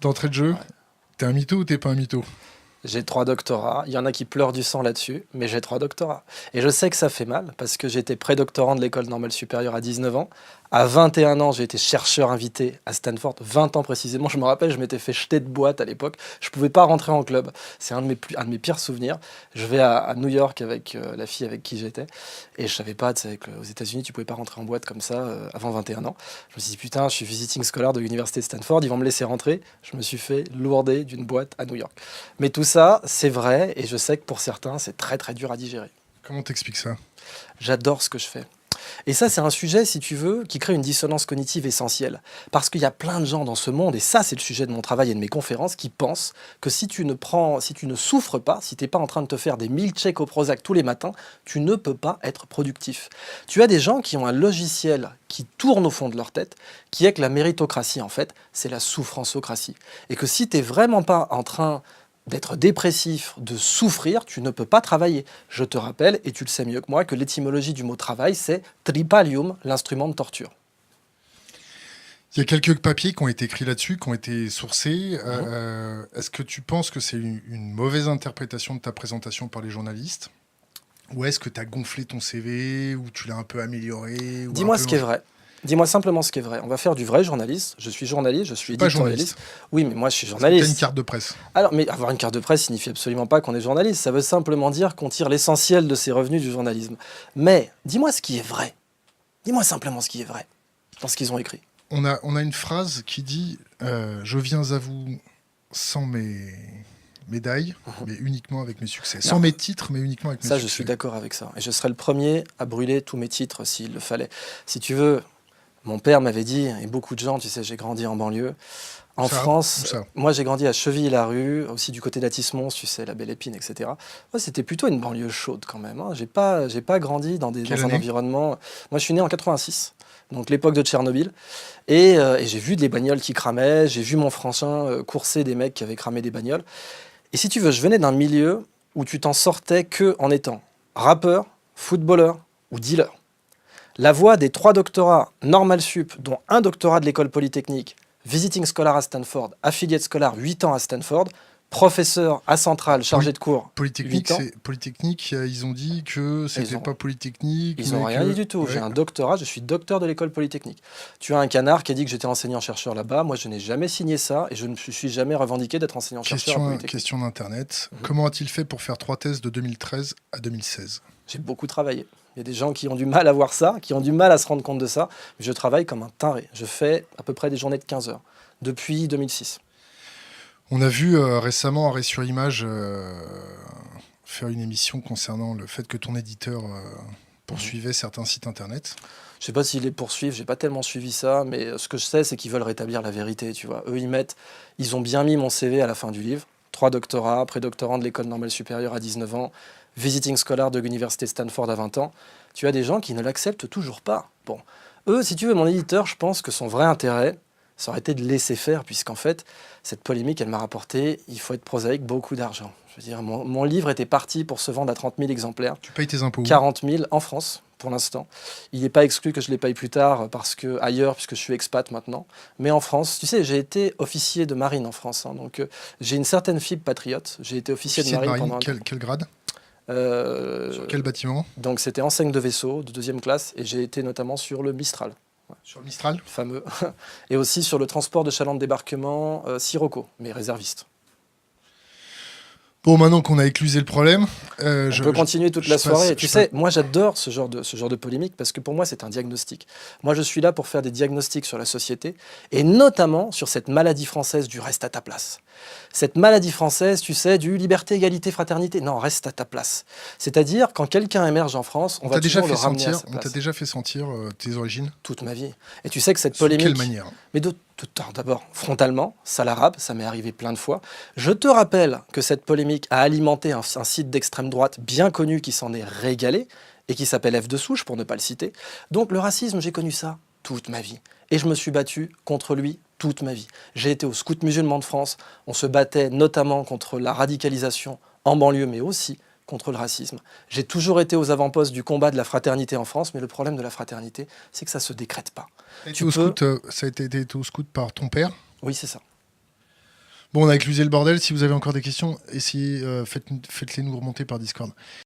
D'entrée de jeu, Ouais. t'es un mytho ou t'es pas un mytho? J'ai 3 doctorats. Il y en a qui pleurent du sang là-dessus, mais j'ai 3 doctorats. Et je sais que ça fait mal parce que j'étais prédoctorant de l'école normale supérieure à 19 ans. À 21 ans, j'ai été chercheur invité à Stanford. 20 ans précisément, je me rappelle, je m'étais fait jeter de boîte à l'époque. Je pouvais pas rentrer en club. C'est un de mes pires souvenirs. Je vais à New York avec la fille avec qui j'étais. Et je savais pas, tu sais, qu'aux États-Unis, tu pouvais pas rentrer en boîte comme ça avant 21 ans. Je me suis dit, putain, je suis visiting scholar de l'université de Stanford, ils vont me laisser rentrer. Je me suis fait lourder d'une boîte à New York. Mais tout ça, c'est vrai, et je sais que pour certains, c'est très très dur à digérer. Comment t'expliques ça? J'adore ce que je fais. Et ça, c'est un sujet, si tu veux, qui crée une dissonance cognitive essentielle. Parce qu'il y a plein de gens dans ce monde, et ça, c'est le sujet de mon travail et de mes conférences, qui pensent que si tu ne souffres pas, si tu n'es pas en train de te faire des milkshakes au Prozac tous les matins, tu ne peux pas être productif. Tu as des gens qui ont un logiciel qui tourne au fond de leur tête, qui est que la méritocratie, en fait, c'est la souffranceocratie. Et que si tu n'es vraiment pas en train d'être dépressif, de souffrir, tu ne peux pas travailler. Je te rappelle, et tu le sais mieux que moi, que l'étymologie du mot travail, c'est tripalium, l'instrument de torture. Il y a quelques papiers qui ont été écrits là-dessus, qui ont été sourcés. Mhm. Est-ce que tu penses que c'est une mauvaise interprétation de ta présentation par les journalistes? Ou est-ce que tu as gonflé ton CV, ou tu l'as un peu amélioré, ou un Dis-moi peu... ce qui est vrai. Dis-moi simplement ce qui est vrai. On va faire du vrai journaliste. Je suis journaliste, je suis Pas éditorialiste. journaliste. Oui, mais moi je suis Est-ce que tu as une journaliste. carte de presse? Alors, mais avoir une carte de presse signifie absolument pas qu'on est journaliste. Ça veut simplement dire qu'on tire l'essentiel de ses revenus du journalisme. Mais dis-moi ce qui est vrai. Dis-moi simplement ce qui est vrai dans ce qu'ils ont écrit. On a une phrase qui dit je viens à vous sans mes médailles, mais uniquement avec mes succès. Sans Non. mes titres, mais uniquement avec mes Ça, je succès. suis d'accord avec ça. Et je serais le premier à brûler tous mes titres s'il le fallait. Si tu veux, mon père m'avait dit, et beaucoup de gens, tu sais, j'ai grandi en banlieue. En Ça, France, où ça? moi j'ai grandi à Chevilly-la-Rue, aussi du côté d'Atis-Mons, tu sais, la Belle Épine, etc. Ouais, c'était plutôt une banlieue chaude quand même, hein. J'ai pas grandi Quelle dans un année? environnement. Moi je suis né en 86, donc l'époque de Tchernobyl. Et j'ai vu des bagnoles qui cramaient, j'ai vu mon frangin courser des mecs qui avaient cramé des bagnoles. Et si tu veux, je venais d'un milieu où tu t'en sortais que en étant rappeur, footballeur ou dealer. La voie des 3 doctorats normal sup, dont un doctorat de l'école polytechnique, visiting scholar à Stanford, affiliate scholar 8 ans à Stanford, professeur à Centrale, chargé de cours 8 ans. Polytechnique, ils ont dit que c'était Ils ont, pas Polytechnique, ils ont mais rien dit que... du tout. J'ai Ouais. un doctorat, je suis docteur de l'école polytechnique. Tu as un canard qui a dit que j'étais enseignant-chercheur là-bas. Moi, je n'ai jamais signé ça et je ne me suis jamais revendiqué d'être enseignant-chercheur à Polytechnique. Question d'Internet. Comment a-t-il fait pour faire 3 thèses de 2013 à 2016? J'ai beaucoup travaillé. Il y a des gens qui ont du mal à voir ça, qui ont du mal à se rendre compte de ça. Je travaille comme un taré. Je fais à peu près des journées de 15 heures depuis 2006. On a vu récemment Arrêt sur Image faire une émission concernant le fait que ton éditeur poursuivait certains sites internet. Je sais pas s'ils les poursuivent, j'ai pas tellement suivi ça, mais ce que je sais, c'est qu'ils veulent rétablir la vérité, tu vois. Eux, ils ont bien mis mon CV à la fin du livre. 3 doctorats, prédoctorant de l'école normale supérieure à 19 ans, visiting scholar de l'université Stanford à 20 ans. Tu as des gens qui ne l'acceptent toujours pas. Bon, eux, si tu veux, mon éditeur, je pense que son vrai intérêt, ça aurait été de laisser faire, puisqu'en fait, cette polémique, elle m'a rapporté, il faut être prosaïque, beaucoup d'argent. Je veux dire, mon livre était parti pour se vendre à 30 000 exemplaires. Tu payes tes impôts où? 40 000 en France, pour l'instant. Il n'est pas exclu que je les paye plus tard parce que ailleurs, puisque je suis expat maintenant. Mais en France, tu sais, j'ai été officier de marine en France. Hein, donc j'ai une certaine fibre patriote. J'ai été officier de marine pendant un temps. Quel grade? Euh, Sur quel bâtiment? donc c'était enseigne de vaisseau de 2e classe et j'ai été notamment sur le Mistral, Sur le Mistral? fameux, et aussi sur le transport de chaland de débarquement Sirocco, mais réserviste. Bon, maintenant qu'on a éclusé le problème, On peut continuer toute la soirée. Tu je sais, moi j'adore ce genre de polémique parce que pour moi c'est un diagnostic. Moi je suis là pour faire des diagnostics sur la société et notamment sur cette maladie française du reste à ta place. Cette maladie française, tu sais, du liberté, égalité, fraternité. Non, reste à ta place. C'est-à-dire quand quelqu'un émerge en France, on va toujours le ramener à sa on t'a place. déjà fait sentir tes origines? Toute ma vie. Et tu sais que cette Sous polémique... quelle manière? Mais d'abord, frontalement, ça l'arabe, ça m'est arrivé plein de fois. Je te rappelle que cette polémique a alimenté un site d'extrême droite bien connu qui s'en est régalé et qui s'appelle F de Souche, pour ne pas le citer. Donc le racisme, j'ai connu ça toute ma vie. Et je me suis battu contre lui toute ma vie. J'ai été au Scout musulman de France. On se battait notamment contre la radicalisation en banlieue, mais aussi contre le racisme. J'ai toujours été aux avant-postes du combat de la fraternité en France, mais le problème de la fraternité, c'est que ça ne se décrète pas. Ça a été au scout par ton père? Oui, c'est ça. Bon, on a éclusé le bordel. Si vous avez encore des questions, essayez, faites-les nous remonter par Discord.